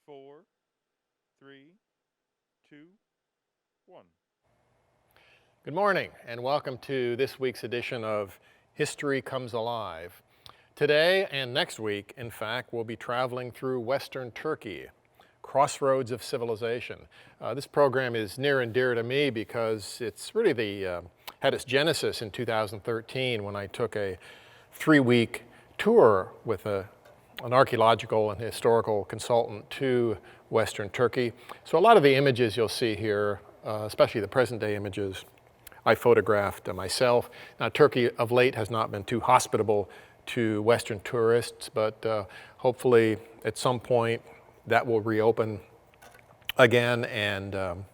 4, 3, 2, 1. Good morning and welcome to this week's edition of History Comes Alive. Today and next week, in fact, we'll be traveling through Western Turkey, Crossroads of Civilization. This program is near and dear to me because it's really had its genesis in 2013 when I took a 3-week tour with an archaeological and historical consultant to Western Turkey. So a lot of the images you'll see here, especially the present day images, I photographed myself. Now, Turkey of late has not been too hospitable to Western tourists, but hopefully at some point that will reopen again, and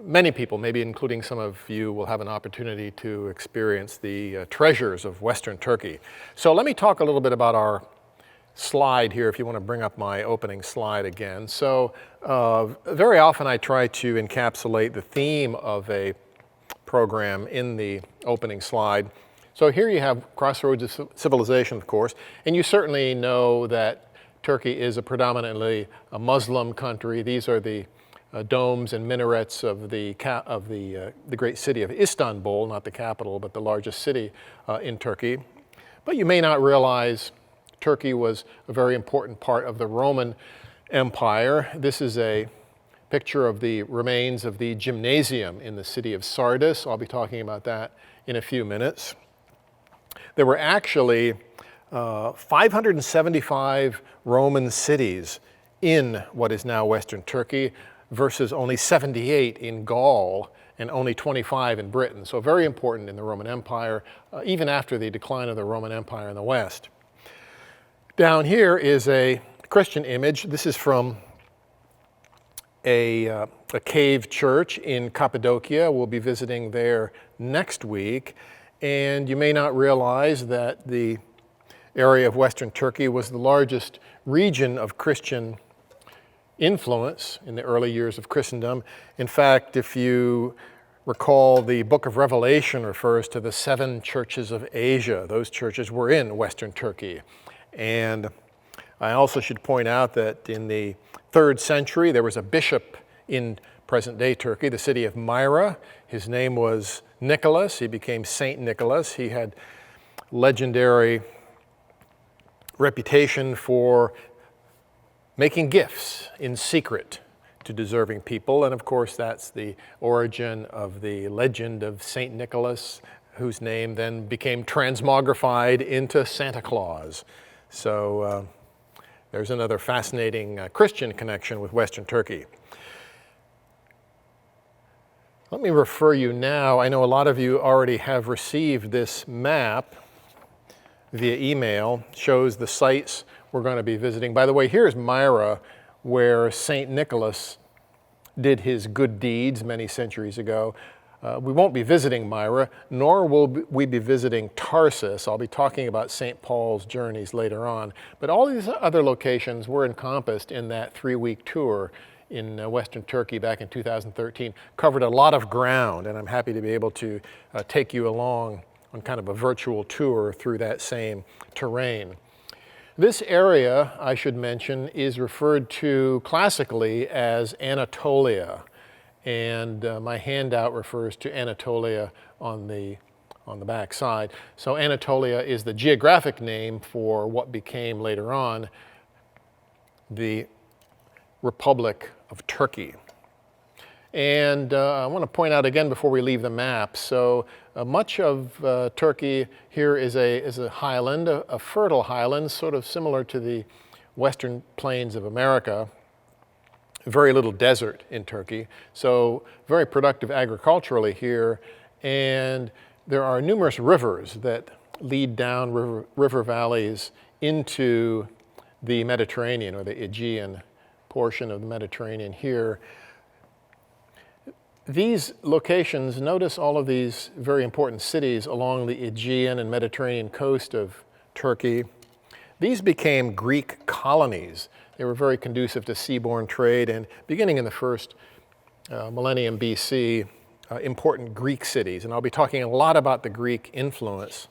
many people, maybe including some of you, will have an opportunity to experience the treasures of Western Turkey. So let me talk a little bit about our slide here, if you want to bring up my opening slide again. So very often I try to encapsulate the theme of a program in the opening slide. So here you have Crossroads of Civilization, of course, and you certainly know that Turkey is a predominantly a Muslim country. These are the domes and minarets of the great city of Istanbul, not the capital, but the largest city in Turkey. But you may not realize Turkey was a very important part of the Roman Empire. This is a picture of the remains of the gymnasium in the city of Sardis. I'll be talking about that in a few minutes. There were actually 575 Roman cities in what is now Western Turkey versus only 78 in Gaul and only 25 in Britain. So very important in the Roman Empire, even after the decline of the Roman Empire in the West. Down here is a Christian image. This is from a cave church in Cappadocia. We'll be visiting there next week. And you may not realize that the area of Western Turkey was the largest region of Christian influence in the early years of Christendom. In fact, if you recall, the book of Revelation refers to the 7 churches of Asia. Those churches were in Western Turkey. And I also should point out that in the 3rd century, there was a bishop in present-day Turkey, the city of Myra. His name was Nicholas. He became Saint Nicholas. He had legendary reputation for making gifts in secret to deserving people. And of course, that's the origin of the legend of Saint Nicholas, whose name then became transmogrified into Santa Claus. So there's another fascinating Christian connection with Western Turkey. Let me refer you now. I know a lot of you already have received this map via email. Shows the sites we're going to be visiting. By the way, here's Myra, where St. Nicholas did his good deeds many centuries ago. We won't be visiting Myra, nor will we be visiting Tarsus. I'll be talking about St. Paul's journeys later on. But all these other locations were encompassed in that 3-week tour in Western Turkey back in 2013. Covered a lot of ground, and I'm happy to be able to take you along on kind of a virtual tour through that same terrain. This area, I should mention, is referred to classically as Anatolia. And my handout refers to Anatolia on the back side. So Anatolia is the geographic name for what became later on the Republic of Turkey. And I want to point out again before we leave the map, so much of Turkey here is a highland, a fertile highland, sort of similar to the western plains of America. Very little desert in Turkey, so very productive agriculturally here, and there are numerous rivers that lead down river valleys into the Mediterranean, or the Aegean portion of the Mediterranean here. These locations, notice all of these very important cities along the Aegean and Mediterranean coast of Turkey. These became Greek colonies. They were very conducive to seaborne trade, and beginning in the first millennium BC, important Greek cities. And I'll be talking a lot about the Greek influence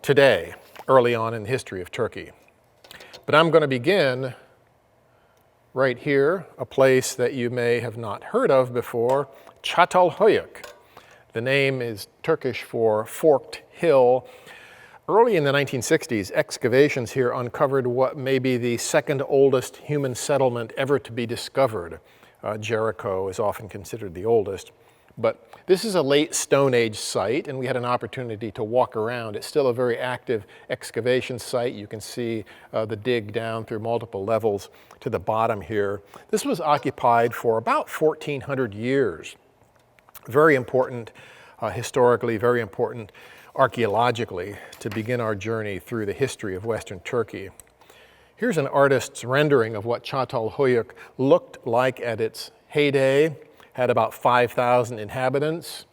today, early on in the history of Turkey. But I'm going to begin right here, a place that you may have not heard of before, Çatalhöyük. The name is Turkish for forked hill. Early in the 1960s, excavations here uncovered what may be the second oldest human settlement ever to be discovered. Jericho is often considered the oldest. But this is a late Stone Age site, and we had an opportunity to walk around. It's still a very active excavation site. You can see the dig down through multiple levels to the bottom here. This was occupied for about 1,400 years. Very important historically, very important archaeologically to begin our journey through the history of Western Turkey. Here's an artist's rendering of what Çatalhöyük looked like at its heyday. Had about 5,000 inhabitants,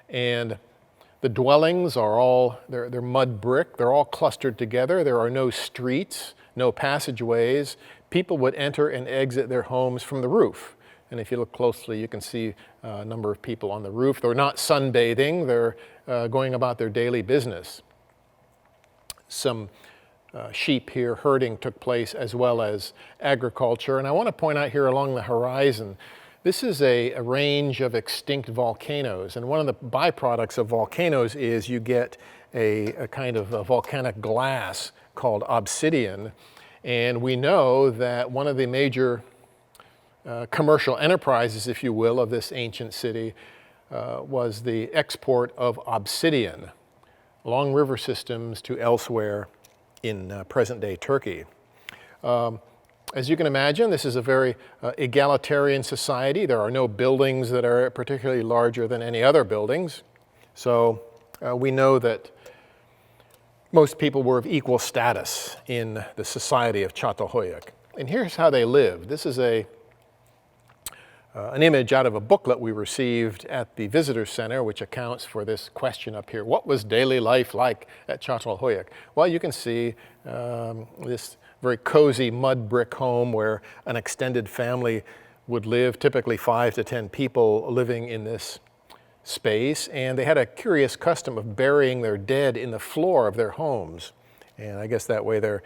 and the dwellings are all, they're mud brick, they're all clustered together. There are no streets, no passageways. People would enter and exit their homes from the roof. And if you look closely, you can see a number of people on the roof. They're not sunbathing, they're going about their daily business. Some sheep here, herding took place, as well as agriculture. And I want to point out here along the horizon, this is a range of extinct volcanoes, and one of the byproducts of volcanoes is you get a kind of a volcanic glass called obsidian, and we know that one of the major commercial enterprises, if you will, of this ancient city was the export of obsidian along river systems to elsewhere in present-day Turkey. As you can imagine, this is a very egalitarian society. There are no buildings that are particularly larger than any other buildings. So we know that most people were of equal status in the society of Çatalhöyük. And here's how they lived. This is an image out of a booklet we received at the Visitor Center, which accounts for this question up here. What was daily life like at Çatalhöyük? Well, you can see this very cozy mud brick home where an extended family would live, typically 5 to 10 people living in this space. And they had a curious custom of burying their dead in the floor of their homes. And I guess that way their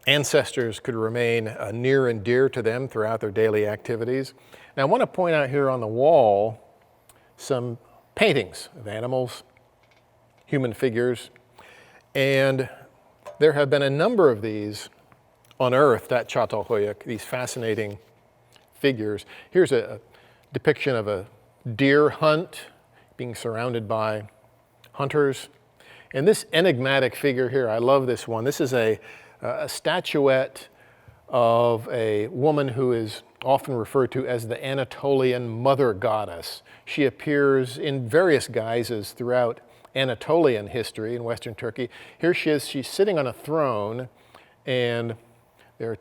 ancestors could remain near and dear to them throughout their daily activities. Now I want to point out here on the wall some paintings of animals, human figures, and there have been a number of these unearthed at Çatalhöyük, these fascinating figures. Here's a depiction of a deer hunt being surrounded by hunters. And this enigmatic figure here, I love this one. This is a statuette of a woman who is often referred to as the Anatolian mother goddess. She appears in various guises throughout Anatolian history in Western Turkey. Here she is, she's sitting on a throne, and they're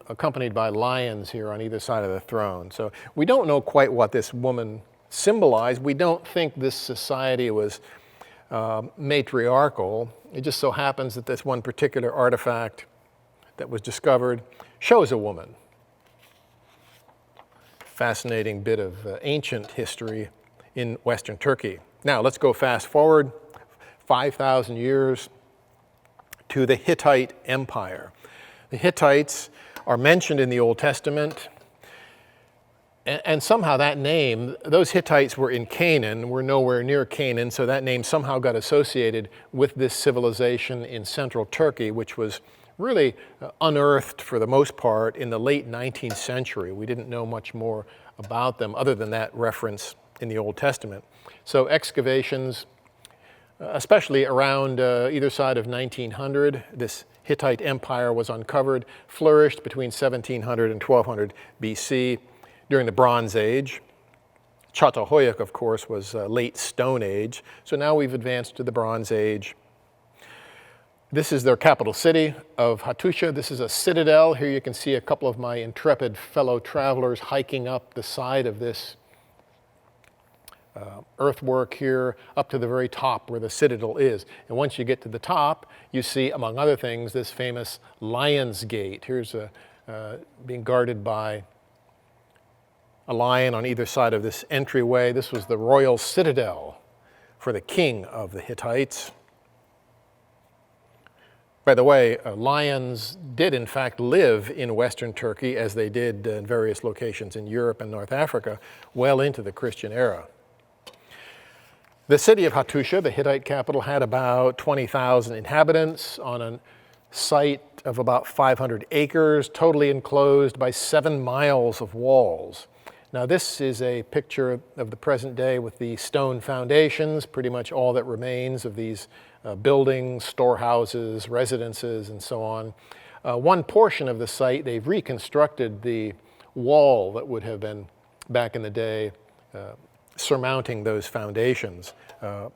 accompanied by lions here on either side of the throne. So we don't know quite what this woman symbolized. We don't think this society was matriarchal. It just so happens that this one particular artifact that was discovered shows a woman. Fascinating bit of ancient history in Western Turkey. Now let's go fast forward 5,000 years to the Hittite Empire. The Hittites are mentioned in the Old Testament, and somehow that name, those Hittites were in Canaan, were nowhere near Canaan, so that name somehow got associated with this civilization in central Turkey, which was really unearthed for the most part in the late 19th century. We didn't know much more about them other than that reference in the Old Testament. So excavations, especially around either side of 1900, this Hittite Empire was uncovered, flourished between 1700 and 1200 BC during the Bronze Age. Çatalhöyük, of course, was late Stone Age, so now we've advanced to the Bronze Age. This is their capital city of Hattusha. This is a citadel. Here you can see a couple of my intrepid fellow travelers hiking up the side of this earthwork here up to the very top where the citadel is. And once you get to the top, you see, among other things, this famous Lion's Gate. Here's being guarded by a lion on either side of this entryway. This was the royal citadel for the king of the Hittites. By the way, lions did in fact live in Western Turkey, as they did in various locations in Europe and North Africa, well into the Christian era. The city of Hattusha, the Hittite capital, had about 20,000 inhabitants on a site of about 500 acres, totally enclosed by 7 miles of walls. Now this is a picture of the present day with the stone foundations, pretty much all that remains of these buildings, storehouses, residences, and so on. One portion of the site, they've reconstructed the wall that would have been, back in the day, surmounting those foundations. A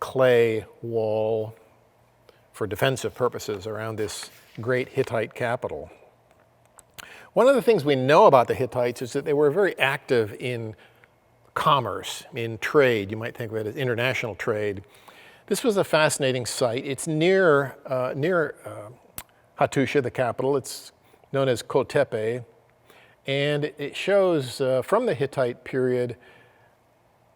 clay wall for defensive purposes around this great Hittite capital. One of the things we know about the Hittites is that they were very active in commerce, in trade. You might think of it as international trade. This was a fascinating site. It's near Hattusha, the capital. It's known as Kotepe, and it shows from the Hittite period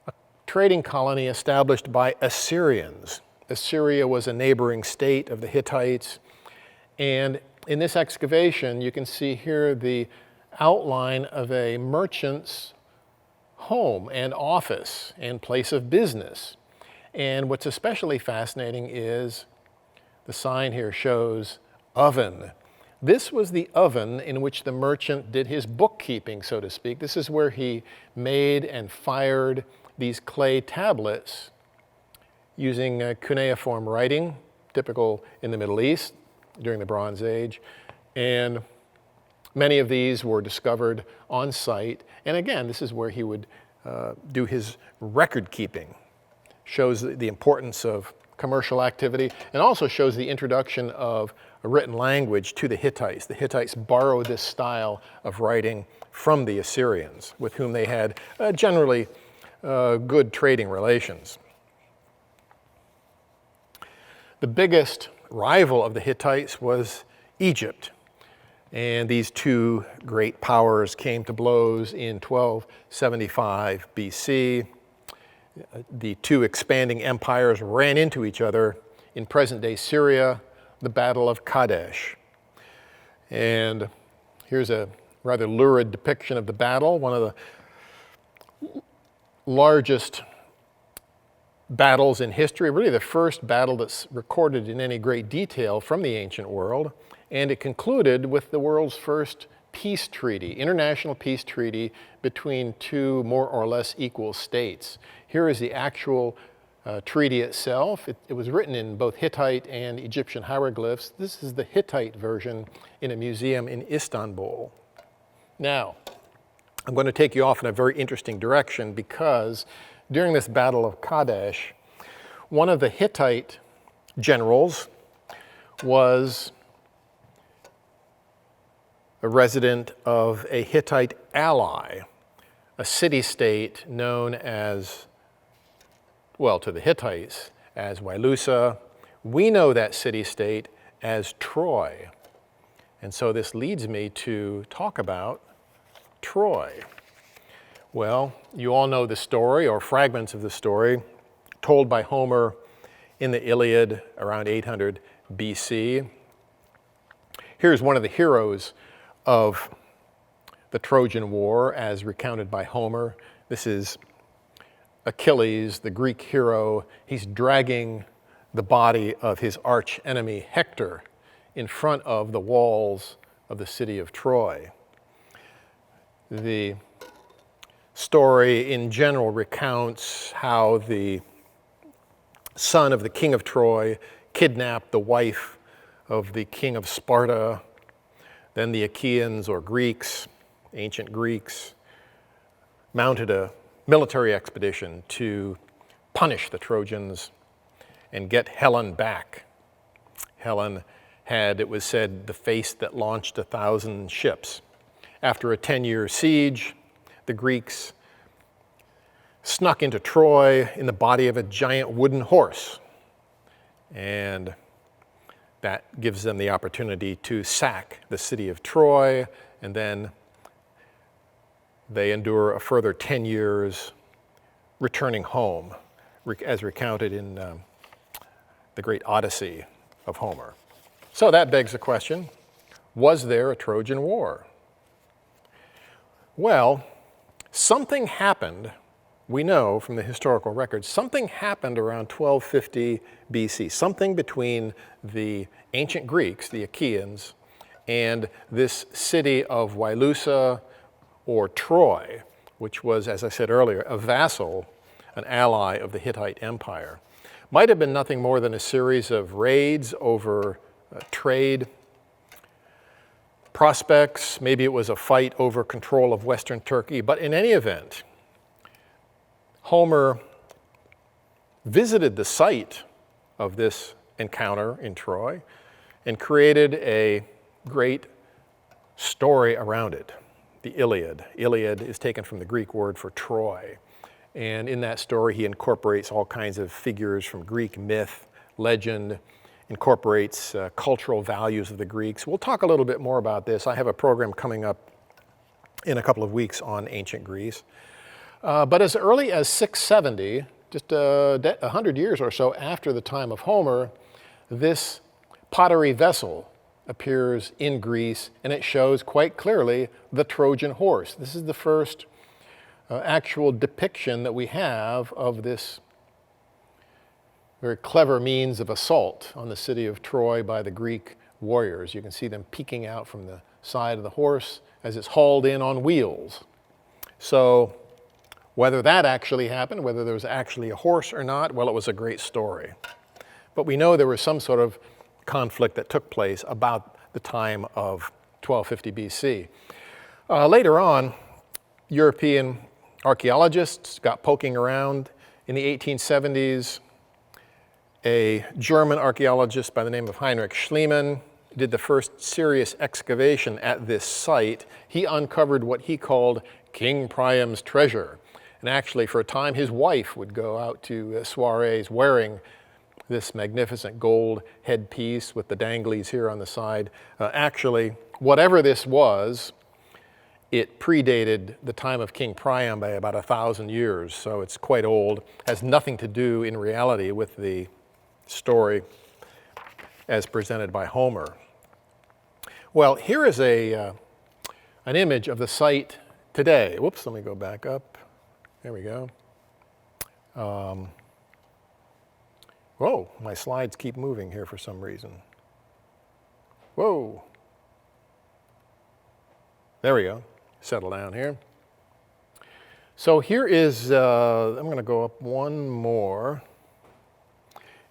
a trading colony established by Assyrians. Assyria was a neighboring state of the Hittites, and in this excavation you can see here the outline of a merchant's home and office and place of business. And what's especially fascinating is the sign here shows oven. This was the oven in which the merchant did his bookkeeping, so to speak. This is where he made and fired these clay tablets using cuneiform writing, typical in the Middle East during the Bronze Age. And many of these were discovered on site. And again, this is where he would do his record keeping. Shows the importance of commercial activity, and also shows the introduction of a written language to the Hittites. The Hittites borrowed this style of writing from the Assyrians, with whom they had generally good trading relations. The biggest rival of the Hittites was Egypt. And these two great powers came to blows in 1275 BC. The two expanding empires ran into each other in present-day Syria, the Battle of Kadesh. And here's a rather lurid depiction of the battle, one of the largest battles in history, really the first battle that's recorded in any great detail from the ancient world. And it concluded with the world's first peace treaty, international peace treaty between two more or less equal states. Here is the actual treaty itself. It was written in both Hittite and Egyptian hieroglyphs. This is the Hittite version in a museum in Istanbul. Now, I'm going to take you off in a very interesting direction, because during this Battle of Kadesh, one of the Hittite generals was a resident of a Hittite ally, a city-state known as, well, to the Hittites, as Wilusa. We know that city-state as Troy. And so this leads me to talk about Troy. Well, you all know the story, or fragments of the story, told by Homer in the Iliad around 800 BC. Here's one of the heroes of the Trojan War as recounted by Homer. This is Achilles, the Greek hero. He's dragging the body of his arch enemy Hector in front of the walls of the city of Troy. The story in general recounts how the son of the king of Troy kidnapped the wife of the king of Sparta. Then the Achaeans, or Greeks, ancient Greeks, mounted a military expedition to punish the Trojans and get Helen back. Helen had, it was said, the face that launched 1,000 ships. After a 10-year siege, the Greeks snuck into Troy in the body of a giant wooden horse, and that gives them the opportunity to sack the city of Troy, and then they endure a further 10 years returning home, as recounted in the the great Odyssey of Homer. So that begs the question, was there a Trojan War? Well, something happened, we know from the historical records, something happened around 1250 BC, something between the ancient Greeks, the Achaeans, and this city of Wilusa or Troy, which was, as I said earlier, a vassal, an ally of the Hittite Empire. Might have been nothing more than a series of raids over trade prospects. Maybe it was a fight over control of Western Turkey. But in any event, Homer visited the site of this encounter in Troy and created a great story around it, the Iliad. Iliad is taken from the Greek word for Troy. And in that story, he incorporates all kinds of figures from Greek myth, legend, incorporates cultural values of the Greeks. We'll talk a little bit more about this. I have a program coming up in a couple of weeks on ancient Greece. But as early as 670, just 100 years or so after the time of Homer, this pottery vessel appears in Greece, and it shows quite clearly the Trojan horse. This is the first actual depiction that we have of this very clever means of assault on the city of Troy by the Greek warriors. You can see them peeking out from the side of the horse as it's hauled in on wheels. So whether that actually happened, whether there was actually a horse or not, well, it was a great story. But we know there was some sort of conflict that took place about the time of 1250 BC. Later on, European archaeologists got poking around. In the 1870s, a German archaeologist by the name of Heinrich Schliemann did the first serious excavation at this site. He uncovered what he called King Priam's treasure. And actually, for a time, his wife would go out to soirees wearing this magnificent gold headpiece with the danglies here on the side. Actually, whatever this was, it predated the time of King Priam by about 1,000 years, so it's quite old. Has nothing to do in reality with the story as presented by Homer. Well, here is an image of the site today. Whoops, let me go back up. There we go. Whoa, my slides keep moving here for some reason. Whoa. There we go. Settle down here. So here is, I'm going to go up one more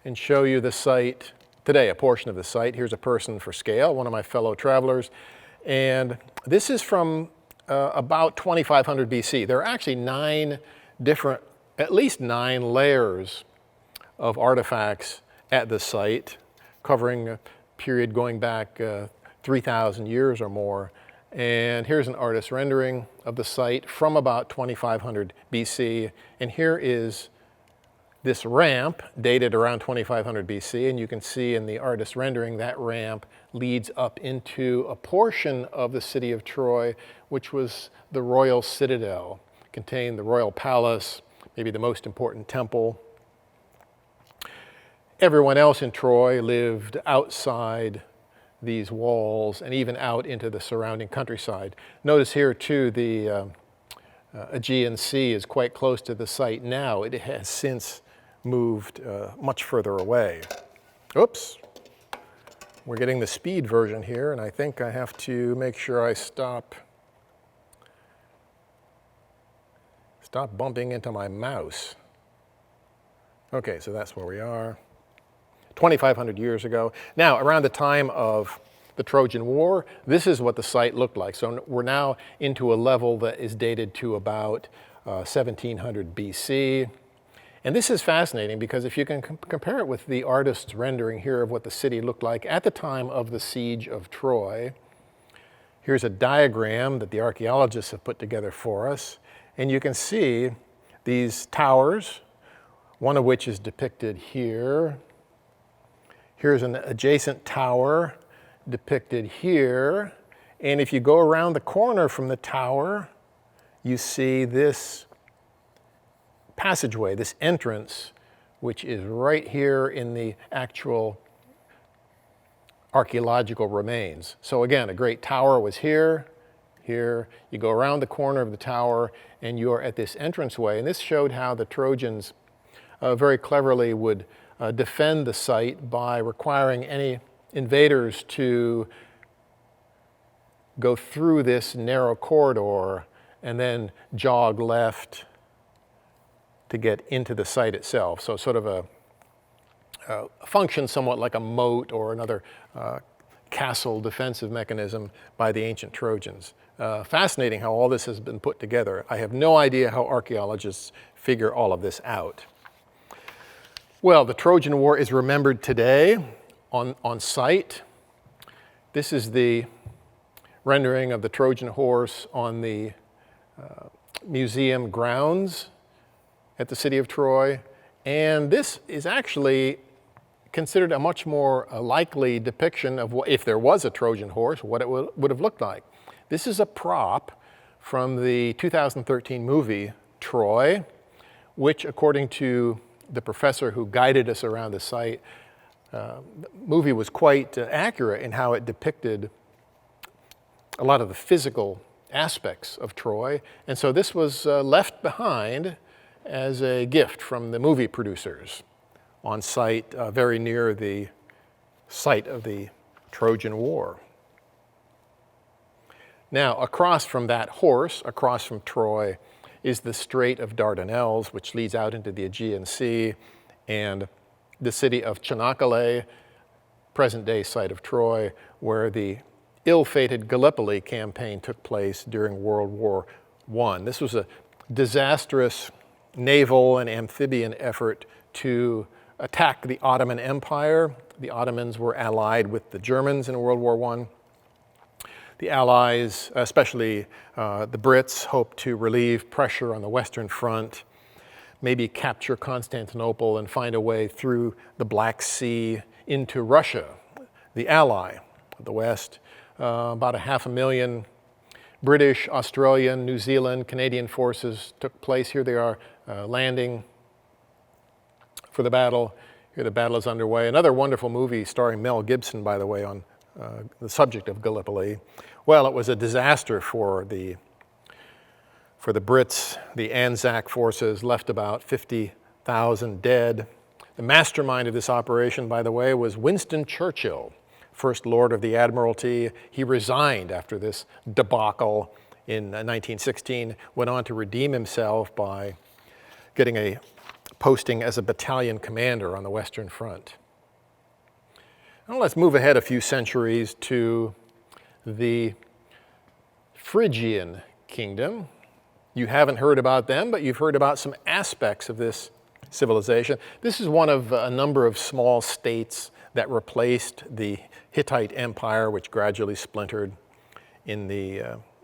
and show you the site today, a portion of the site. Here's a person for scale, one of my fellow travelers. And this is from about 2500 BC. There are actually at least nine layers of artifacts at the site, covering a period going back 3,000 years or more. And here's an artist's rendering of the site from about 2500 BC. And here is this ramp dated around 2500 BC. And you can see in the artist's rendering that ramp leads up into a portion of the city of Troy, which was the royal citadel, contained the royal palace, maybe the most important temple. Everyone else in Troy lived outside these walls and even out into the surrounding countryside. Notice here too, the Aegean Sea is quite close to the site now. It has since moved much further away. Oops, we're getting the speed version here, and I think I have to make sure I stop bumping into my mouse. Okay, so that's where we are. 2,500 years ago. Now, around the time of the Trojan War, this is what the site looked like. So we're now into a level that is dated to about 1700 BC. And this is fascinating because if you can compare it with the artist's rendering here of what the city looked like at the time of the siege of Troy, here's a diagram that the archaeologists have put together for us. And you can see these towers, one of which is depicted here. Here's an adjacent tower depicted here. And if you go around the corner from the tower, you see this passageway, this entrance which is right here in the actual archaeological remains. So again, a great tower was here, here. You go around the corner of the tower and you're at this entranceway. And this showed how the Trojans very cleverly would defend the site by requiring any invaders to go through this narrow corridor and then jog left to get into the site itself. So sort of a function somewhat like a moat or another castle defensive mechanism by the ancient Trojans. Fascinating how all this has been put together. I have no idea how archaeologists figure all of this out. Well, the Trojan War is remembered today on site. This is the rendering of the Trojan horse on the museum grounds at the city of Troy. And this is actually considered a much more likely depiction of what, if there was a Trojan horse, what it would have looked like. This is a prop from the 2013 movie Troy, which, according to the professor who guided us around the site, the movie was quite accurate in how it depicted a lot of the physical aspects of Troy. And so this was left behind as a gift from the movie producers on site very near the site of the Trojan War. Now, across from that horse, across from Troy, is the Strait of Dardanelles, which leads out into the Aegean Sea, and the city of Çanakkale, present-day site of Troy, where the ill-fated Gallipoli campaign took place during World War I. This was a disastrous naval and amphibian effort to attack the Ottoman Empire. The Ottomans were allied with the Germans in World War I. The Allies, especially the Brits, hoped to relieve pressure on the Western Front, maybe capture Constantinople and find a way through the Black Sea into Russia, the ally of the West. About 500,000 British, Australian, New Zealand, Canadian forces took place. Here they are landing for the battle. Here the battle is underway. Another wonderful movie starring Mel Gibson, by the way, on the subject of Gallipoli. Well, it was a disaster for the Brits. The Anzac forces left about 50,000 dead. The mastermind of this operation, by the way, was Winston Churchill, First Lord of the Admiralty. He resigned after this debacle in 1916, went on to redeem himself by getting a posting as a battalion commander on the Western Front. Now let's move ahead a few centuries to the Phrygian kingdom. You haven't heard about them, but you've heard about some aspects of this civilization. This is one of a number of small states that replaced the Hittite Empire, which gradually splintered in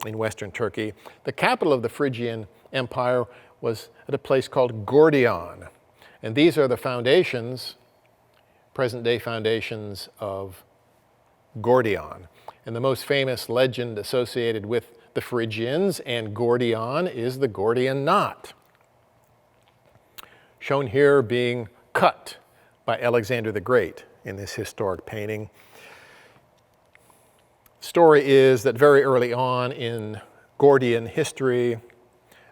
Western Turkey. The capital of the Phrygian Empire was at a place called Gordion. And these are the foundations, present-day foundations of Gordion. And the most famous legend associated with the Phrygians and Gordion is the Gordian knot, shown here being cut by Alexander the Great in this historic painting. Story is that very early on in Gordian history,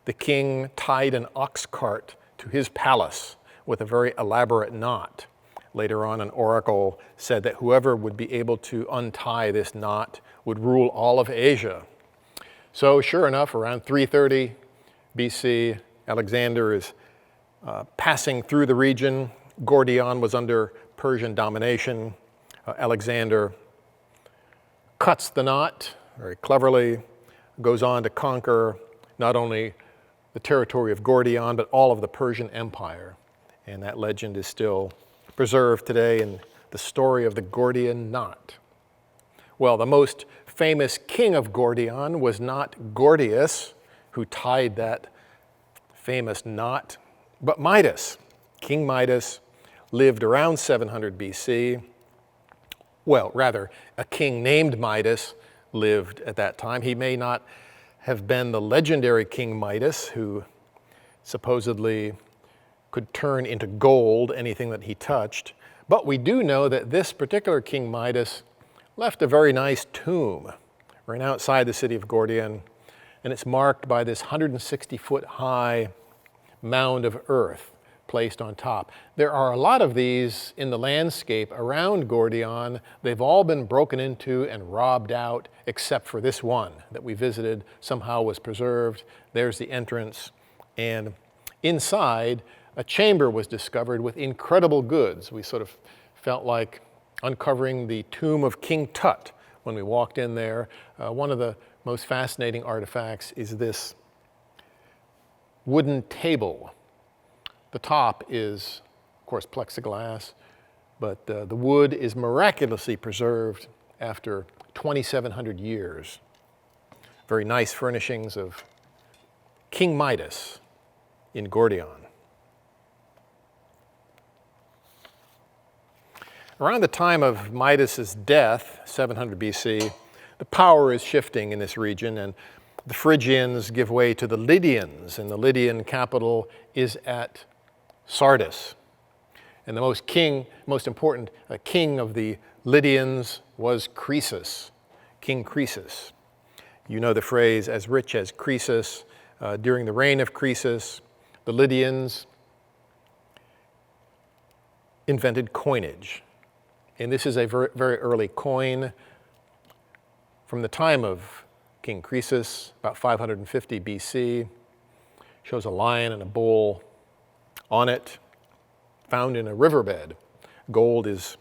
the king tied an ox cart to his palace with a very elaborate knot. Later on, an oracle said that whoever would be able to untie this knot would rule all of Asia. So sure enough, around 330 BC, Alexander is passing through the region. Gordion was under Persian domination. Alexander cuts the knot very cleverly, goes on to conquer not only the territory of Gordion, but all of the Persian Empire. And that legend is still preserved today in the story of the Gordian knot. Well, the most famous king of Gordion was not Gordius, who tied that famous knot, but Midas. King Midas lived around 700 BC. Well, rather, a king named Midas lived at that time. He may not have been the legendary King Midas, who supposedly could turn into gold anything that he touched. But we do know that this particular King Midas left a very nice tomb right outside the city of Gordion, and it's marked by this 160-foot high mound of earth placed on top. There are a lot of these in the landscape around Gordion. They've all been broken into and robbed out, except for this one that we visited, somehow was preserved. There's the entrance, and inside, a chamber was discovered with incredible goods. We sort of felt like uncovering the tomb of King Tut when we walked in there. One of the most fascinating artifacts is this wooden table. The top is, of course, plexiglass, but the wood is miraculously preserved after 2,700 years. Very nice furnishings of King Midas in Gordion. Around the time of Midas's death, 700 BC, the power is shifting in this region, and the Phrygians give way to the Lydians, and the Lydian capital is at Sardis. And the most important king of the Lydians was Croesus, King Croesus. You know the phrase, as rich as Croesus. During the reign of Croesus, the Lydians invented coinage. And this is a very early coin from the time of King Croesus, about 550 BC. Shows a lion and a bull on it, found in a riverbed. Gold is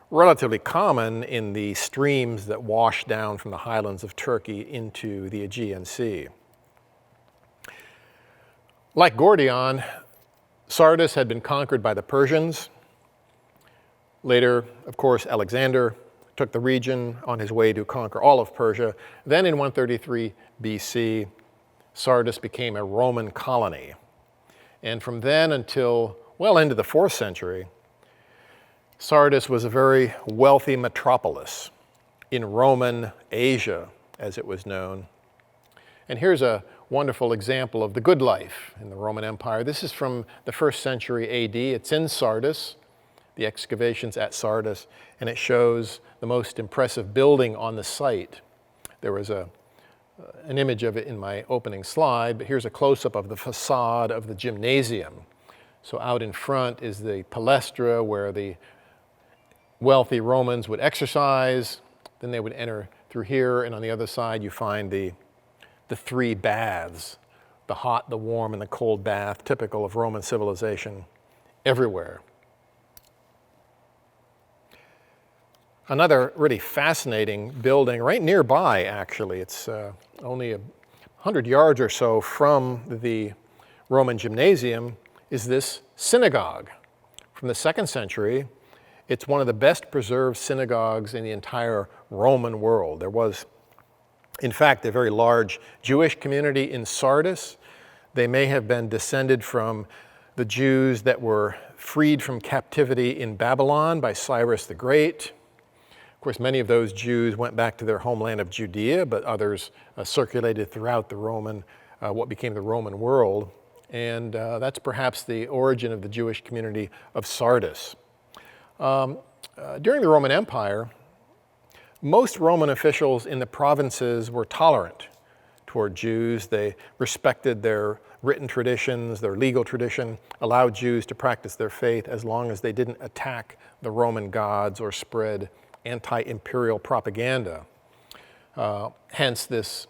relatively common in the streams that wash down from the highlands of Turkey into the Aegean Sea. Like Gordion, Sardis had been conquered by the Persians. Later, of course, Alexander took the region on his way to conquer all of Persia. Then in 133 BC, Sardis became a Roman colony. And from then until well into the 4th century, Sardis was a very wealthy metropolis in Roman Asia, as it was known. And here's a wonderful example of the good life in the Roman Empire. This is from the 1st century AD. It's in Sardis, the excavations at Sardis, and it shows the most impressive building on the site. There was an image of it in my opening slide, but here's a close-up of the facade of the gymnasium. So out in front is the palestra where the wealthy Romans would exercise. Then they would enter through here, and on the other side you find the 3 baths, the hot, the warm, and the cold bath, typical of Roman civilization everywhere. Another really fascinating building right nearby, actually. It's only 100 yards or so from the Roman gymnasium, is this synagogue from the 2nd century. It's one of the best preserved synagogues in the entire Roman world. There was, in fact, a very large Jewish community in Sardis. They may have been descended from the Jews that were freed from captivity in Babylon by Cyrus the Great. Of course, many of those Jews went back to their homeland of Judea, but others circulated throughout the what became the Roman world. And that's perhaps the origin of the Jewish community of Sardis. During the Roman Empire, most Roman officials in the provinces were tolerant toward Jews. They respected their written traditions, their legal tradition, allowed Jews to practice their faith as long as they didn't attack the Roman gods or spread anti-imperial propaganda. Hence, this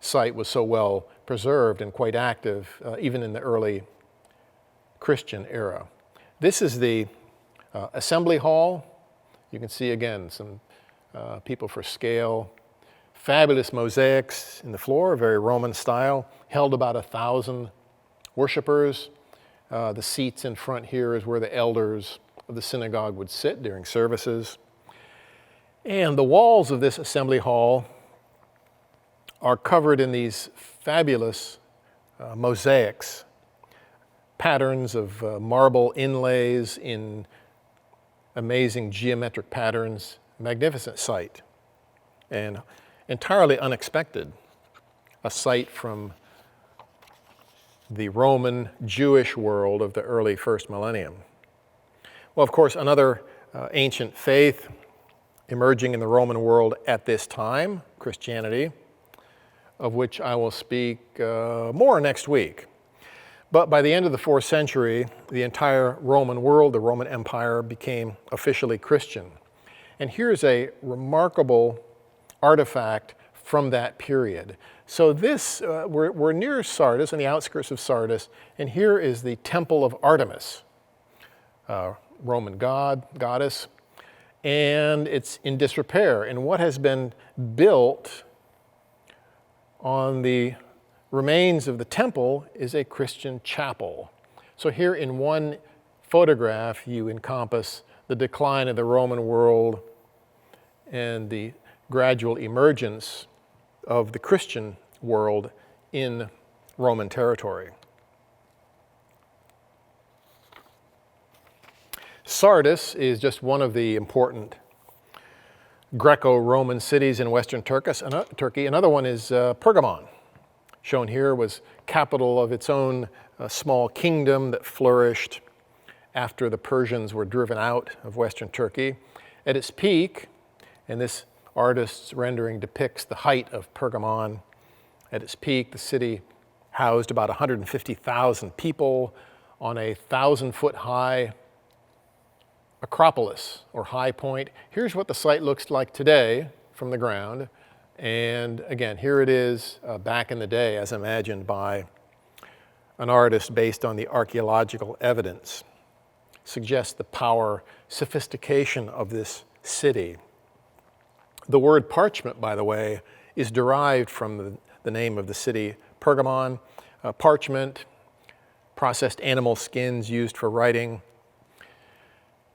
site was so well preserved and quite active, even in the early Christian era. This is the assembly hall. You can see again some people for scale. Fabulous mosaics in the floor, very Roman style, held about 1,000 worshipers. The seats in front here is where the elders of the synagogue would sit during services. And the walls of this assembly hall are covered in these fabulous mosaics, patterns of marble inlays in amazing geometric patterns, magnificent sight, and entirely unexpected, a sight from the Roman Jewish world of the early first millennium. Well, of course, another ancient faith emerging in the Roman world at this time, Christianity, of which I will speak more next week. But by the end of the 4th century, the entire Roman world, the Roman Empire, became officially Christian. And here's a remarkable artifact from that period. So this, we're near Sardis, on the outskirts of Sardis, and here is the Temple of Artemis, Roman goddess, and it's in disrepair. And what has been built on the remains of the temple is a Christian chapel. So here in one photograph, you encompass the decline of the Roman world and the gradual emergence of the Christian world in Roman territory. Sardis is just one of the important Greco-Roman cities in Western Turkey. Another one is Pergamon. Shown here was capital of its own small kingdom that flourished after the Persians were driven out of Western Turkey. At its peak, and this artist's rendering depicts the height of Pergamon. At its peak, the city housed about 150,000 people on a 1,000-foot high Acropolis, or high point. Here's what the site looks like today from the ground. And again, here it is back in the day as imagined by an artist based on the archaeological evidence. Suggests the power, sophistication of this city. The word parchment, by the way, is derived from the name of the city, Pergamon. Parchment, processed animal skins used for writing,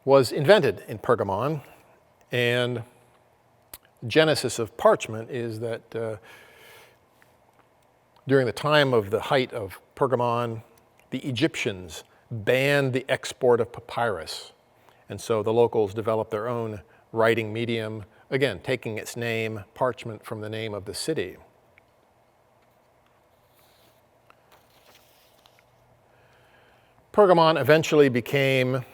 was invented in Pergamon, and the genesis of parchment is that during the time of the height of Pergamon, the Egyptians banned the export of papyrus, and so the locals developed their own writing medium, again, taking its name, parchment, from the name of the city. Pergamon eventually became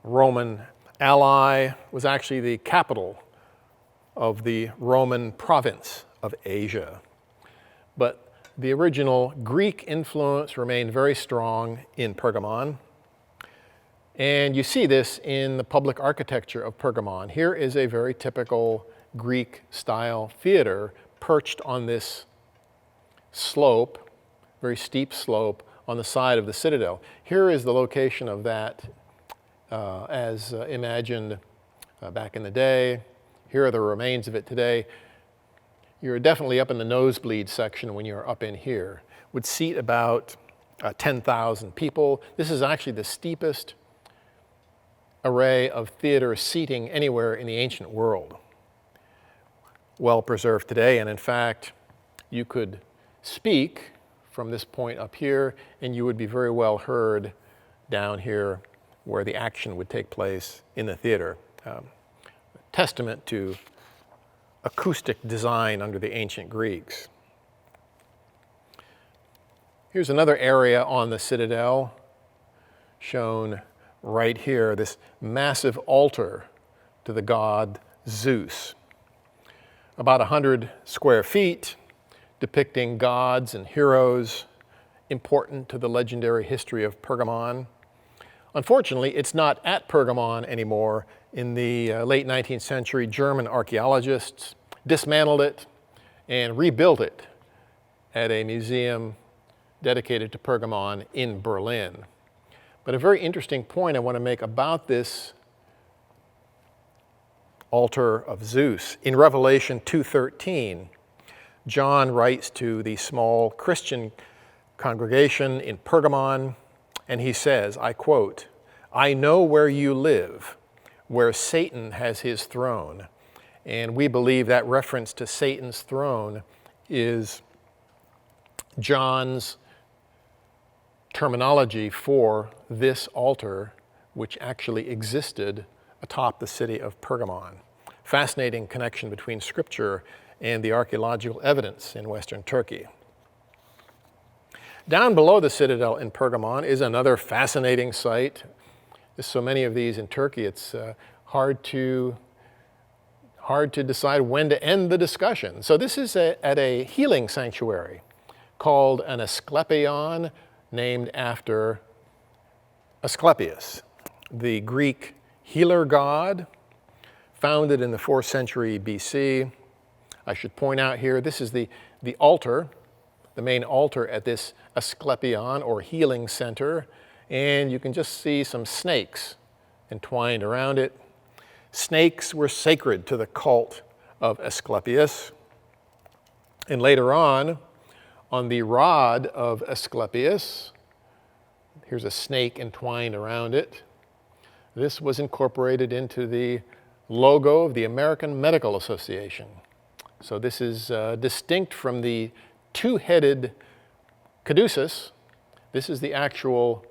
Roman ally, was actually the capital of the Roman province of Asia. But the original Greek influence remained very strong in Pergamon. And you see this in the public architecture of Pergamon. Here is a very typical Greek-style theater perched on this slope, very steep slope, on the side of the citadel. Here is the location of that as imagined back in the day. Here are the remains of it today. You're definitely up in the nosebleed section when you're up in here. Would seat about 10,000 people. This is actually the steepest array of theater seating anywhere in the ancient world. Well preserved today, and in fact, you could speak from this point up here, and you would be very well heard down here where the action would take place in the theater. Testament to acoustic design under the ancient Greeks. Here's another area on the citadel shown right here, this massive altar to the god Zeus. About 100 square feet, depicting gods and heroes important to the legendary history of Pergamon. Unfortunately, it's not at Pergamon anymore. In the late 19th century, German archaeologists dismantled it and rebuilt it at a museum dedicated to Pergamon in Berlin. But a very interesting point I want to make about this altar of Zeus. In Revelation 2:13, John writes to the small Christian congregation in Pergamon, and he says, I quote, "I know where you live, where Satan has his throne." And we believe that reference to Satan's throne is John's terminology for this altar, which actually existed atop the city of Pergamon. Fascinating connection between scripture and the archaeological evidence in Western Turkey. Down below the citadel in Pergamon is another fascinating site. There's so many of these in Turkey, it's hard to decide when to end the discussion. So this is at a healing sanctuary called an Asclepion, named after Asclepius, the Greek healer god, founded in the 4th century BC. I should point out here, this is the altar, the main altar at this Asclepion or healing center, and you can just see some snakes entwined around it. Snakes were sacred to the cult of Asclepius. And later on the rod of Asclepius, here's a snake entwined around it. This was incorporated into the logo of the American Medical Association. So this is distinct from the two-headed caduceus. This is the actual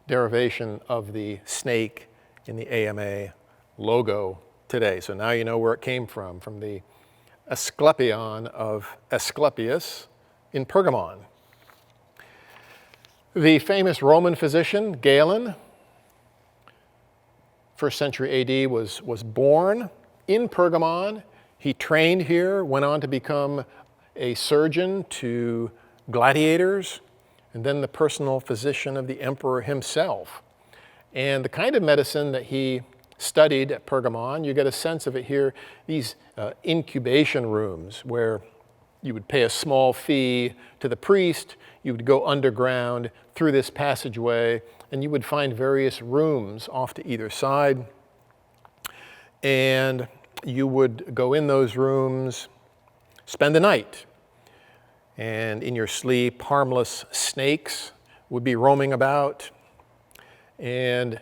derivation of the snake in the AMA logo today. So now you know where it came from the Asclepion of Asclepius in Pergamon. The famous Roman physician, Galen, 1st century AD, was born in Pergamon. He trained here, went on to become a surgeon to gladiators, and then the personal physician of the emperor himself. And the kind of medicine that he studied at Pergamon, you get a sense of it here, these incubation rooms where you would pay a small fee to the priest, you would go underground through this passageway, and you would find various rooms off to either side. And you would go in those rooms, spend the night, and in your sleep, harmless snakes would be roaming about. And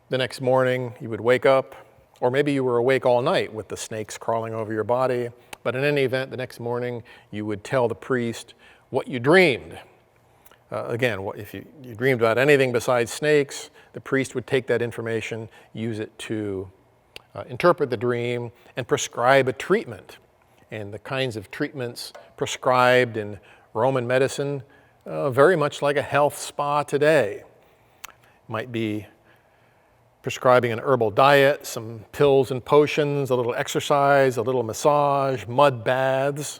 the next morning, you would wake up, or maybe you were awake all night with the snakes crawling over your body. But in any event, the next morning, you would tell the priest what you dreamed. Again, if you dreamed about anything besides snakes, the priest would take that information, use it to interpret the dream, and prescribe a treatment. And the kinds of treatments prescribed in Roman medicine, very much like a health spa today. Might be prescribing an herbal diet, some pills and potions, a little exercise, a little massage, mud baths,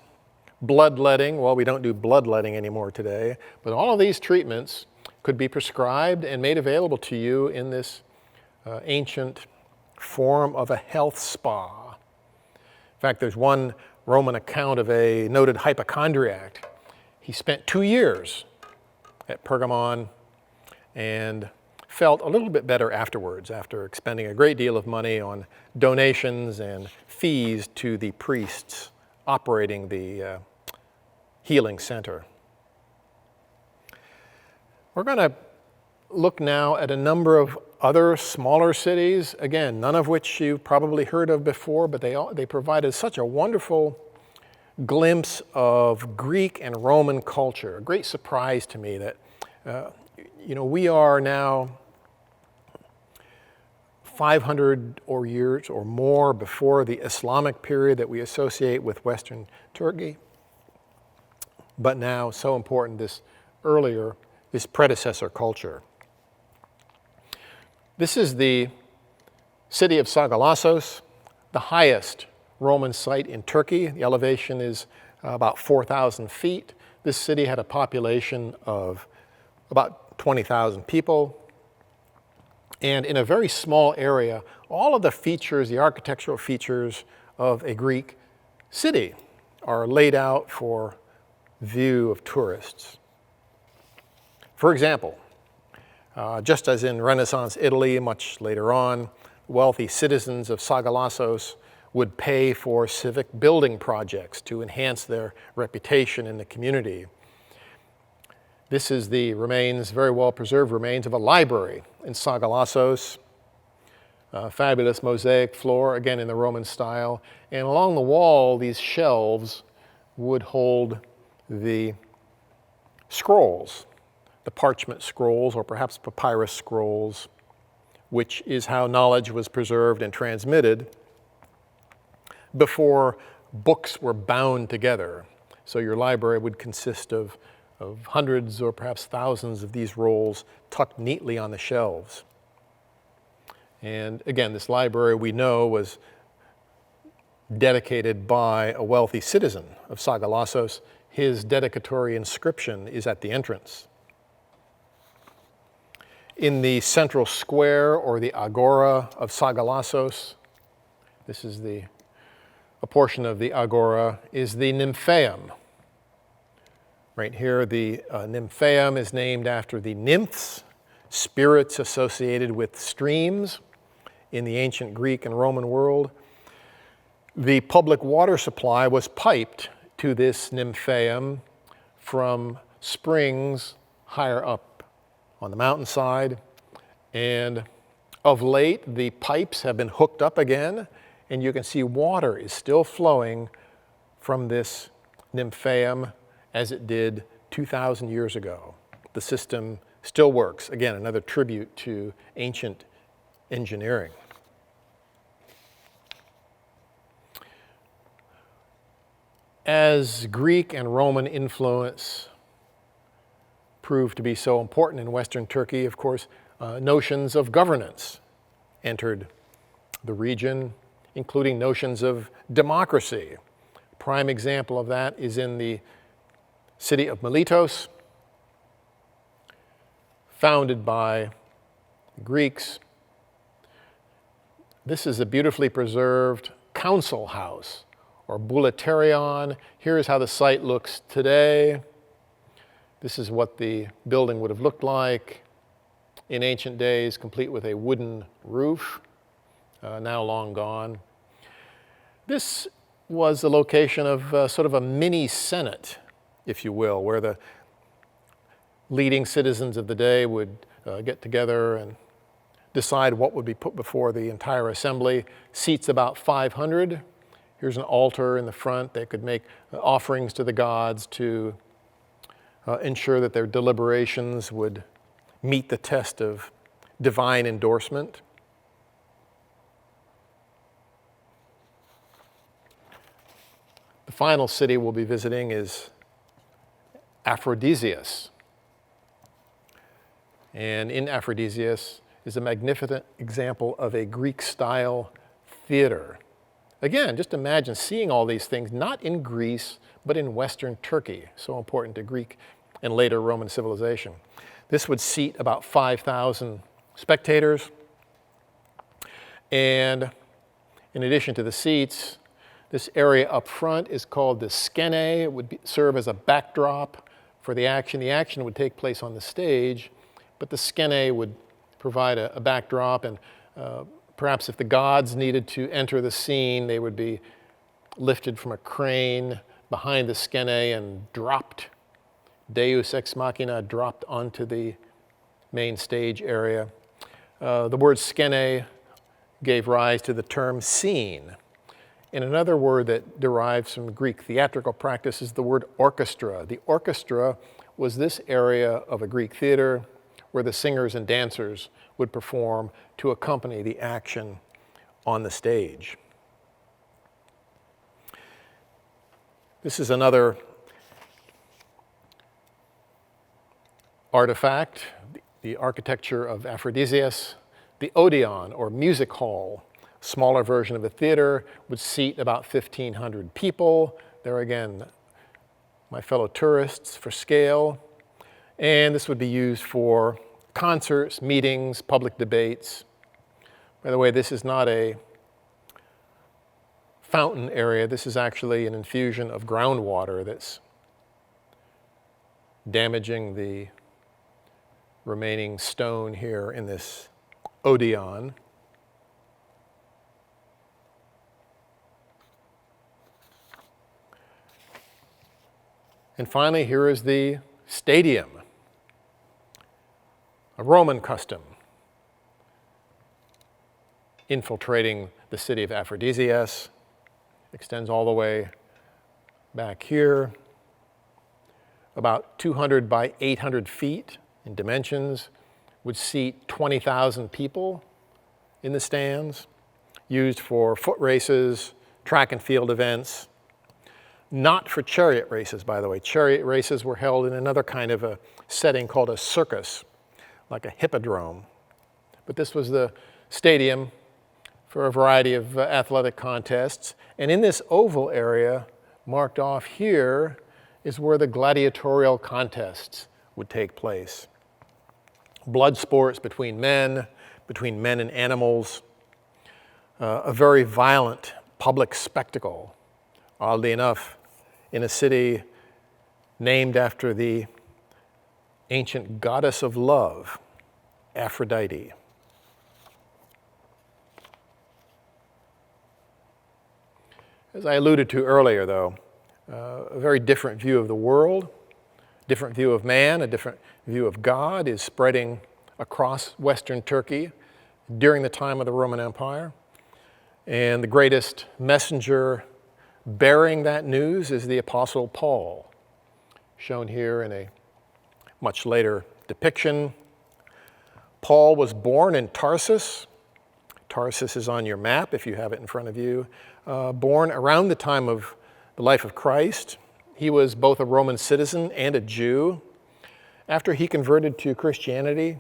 bloodletting. Well, we don't do bloodletting anymore today, but all of these treatments could be prescribed and made available to you in this ancient form of a health spa. In fact, there's one Roman account of a noted hypochondriac. He spent 2 years at Pergamon and felt a little bit better afterwards, after expending a great deal of money on donations and fees to the priests operating the healing center. We're going to look now at a number of other smaller cities, again, none of which you've probably heard of before, but they provided such a wonderful glimpse of Greek and Roman culture. A great surprise to me that, we are now 500 years or more before the Islamic period that we associate with Western Turkey. But now, so important, this predecessor culture. This is the city of Sagalassos, the highest Roman site in Turkey. The elevation is about 4,000 feet. This city had a population of about 20,000 people. And in a very small area, all of the features, the architectural features of a Greek city are laid out for view of tourists. For example, just as in Renaissance Italy, much later on, wealthy citizens of Sagalassos would pay for civic building projects to enhance their reputation in the community. This is the remains, very well preserved remains of a library in Sagalassos. Fabulous mosaic floor, again in the Roman style. And along the wall, these shelves would hold the scrolls, the parchment scrolls, or perhaps papyrus scrolls, which is how knowledge was preserved and transmitted before books were bound together. So your library would consist of of hundreds or perhaps thousands of these rolls tucked neatly on the shelves. And again, this library we know was dedicated by a wealthy citizen of Sagalassos. His dedicatory inscription is at the entrance. In the central square, or the agora of Sagalassos, this is a portion of the agora, is the Nymphaeum. Right here, the Nymphaeum is named after the nymphs, spirits associated with streams in the ancient Greek and Roman world. The public water supply was piped to this Nymphaeum from springs higher up on the mountainside. And of late, the pipes have been hooked up again, and you can see water is still flowing from this Nymphaeum as it did 2,000 years ago. The system still works. Again, another tribute to ancient engineering. As Greek and Roman influence proved to be so important in Western Turkey, of course, notions of governance entered the region, including notions of democracy. Prime example of that is in the city of Miletos, founded by the Greeks. This is a beautifully preserved council house, or boulaterion. Here's how the site looks today. This is what the building would have looked like in ancient days, complete with a wooden roof, now long gone. This was the location of sort of a mini Senate, if you will, where the leading citizens of the day would get together and decide what would be put before the entire assembly. Seats about 500. Here's an altar in the front. They could make offerings to the gods to ensure that their deliberations would meet the test of divine endorsement. The final city we'll be visiting is Aphrodisias. And in Aphrodisias is a magnificent example of a Greek-style theater. Again, just imagine seeing all these things, not in Greece, but in Western Turkey, so important to Greek and later Roman civilization. This would seat about 5,000 spectators. And in addition to the seats, this area up front is called the skene. It would serve as a backdrop for the action. The action would take place on the stage, but the skene would provide a backdrop, and perhaps if the gods needed to enter the scene, they would be lifted from a crane behind the skene and dropped, deus ex machina, dropped onto the main stage area. The word skene gave rise to the term scene. And another word that derives from Greek theatrical practice is the word orchestra. The orchestra was this area of a Greek theater where the singers and dancers would perform to accompany the action on the stage. This is another artifact, the architecture of Aphrodisias. The Odeon, or music hall, smaller version of a theater, would seat about 1,500 people. There again, my fellow tourists for scale. And this would be used for concerts, meetings, public debates. By the way, this is not a fountain area. This is actually an infusion of groundwater that's damaging the remaining stone here in this Odeon. And finally, here is the stadium, a Roman custom, infiltrating the city of Aphrodisias, extends all the way back here, about 200 by 800 feet in dimensions, would seat 20,000 people in the stands, used for foot races, track and field events. Not for chariot races, by the way. Chariot races were held in another kind of a setting called a circus, like a hippodrome. But this was the stadium for a variety of athletic contests. And in this oval area, marked off here, is where the gladiatorial contests would take place. Blood sports between men and animals, a very violent public spectacle, oddly enough, in a city named after the ancient goddess of love, Aphrodite. As I alluded to earlier, though, a very different view of the world, different view of man, a different view of God is spreading across Western Turkey during the time of the Roman Empire. And the greatest messenger bearing that news is the Apostle Paul, shown here in a much later depiction. Paul was born in Tarsus. Tarsus is on your map if you have it in front of you. Born around the time of the life of Christ. He was both a Roman citizen and a Jew. After he converted to Christianity,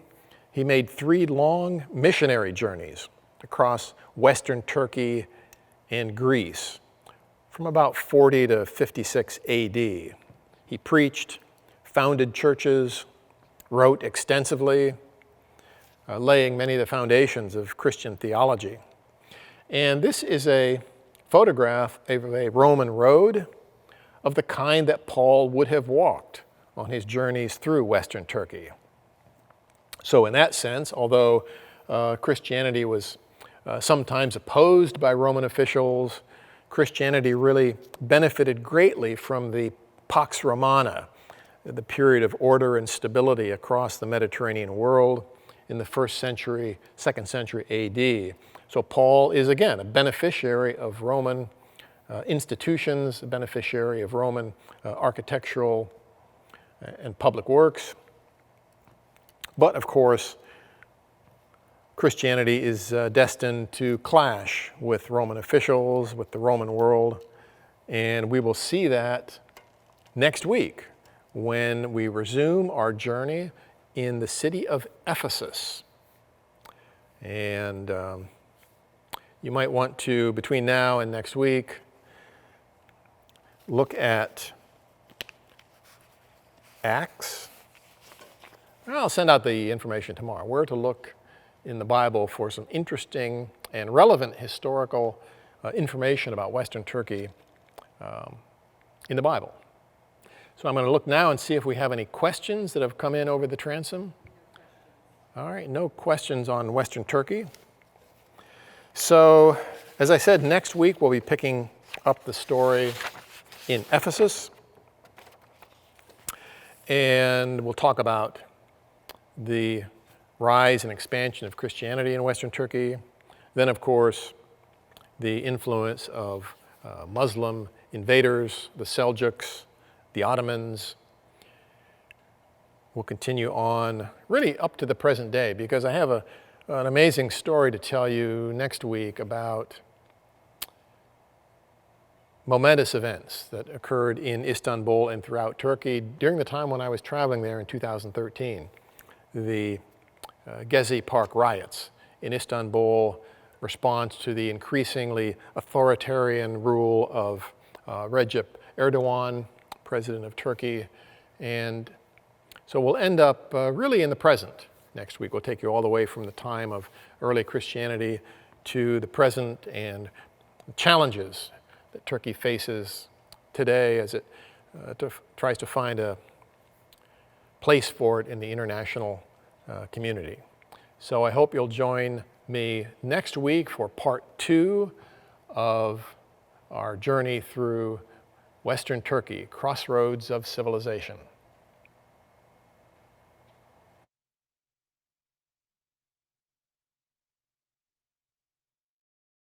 he made 3 long missionary journeys across Western Turkey and Greece from about 40 to 56 AD. He preached, founded churches, wrote extensively, laying many of the foundations of Christian theology. And this is a photograph of a Roman road of the kind that Paul would have walked on his journeys through Western Turkey. So in that sense, although Christianity was sometimes opposed by Roman officials, Christianity really benefited greatly from the Pax Romana, the period of order and stability across the Mediterranean world in the 1st century, 2nd century AD. So Paul is, again, a beneficiary of Roman institutions, a beneficiary of Roman architectural and public works. But, of course, Christianity is destined to clash with Roman officials, with the Roman world, and we will see that next week when we resume our journey in the city of Ephesus. And you might want to, between now and next week, look at Acts. I'll send out the information tomorrow, where to look in the Bible for some interesting and relevant historical information about Western Turkey in the Bible. So I'm going to look now and see if we have any questions that have come in over the transom. All right, no questions on Western Turkey. So, as I said, next week we'll be picking up the story in Ephesus. And we'll talk about the rise and expansion of Christianity in Western Turkey. Then, of course, the influence of Muslim invaders, the Seljuks, the Ottomans. We'll continue on really up to the present day, because I have an amazing story to tell you next week about momentous events that occurred in Istanbul and throughout Turkey during the time when I was traveling there in 2013. The Gezi Park riots in Istanbul, response to the increasingly authoritarian rule of Recep Erdogan, president of Turkey. And so we'll end up really in the present next week. We'll take you all the way from the time of early Christianity to the present and challenges that Turkey faces today as it tries to find a place for it in the international community. So I hope you'll join me next week for part 2 of our journey through Western Turkey, Crossroads of Civilization.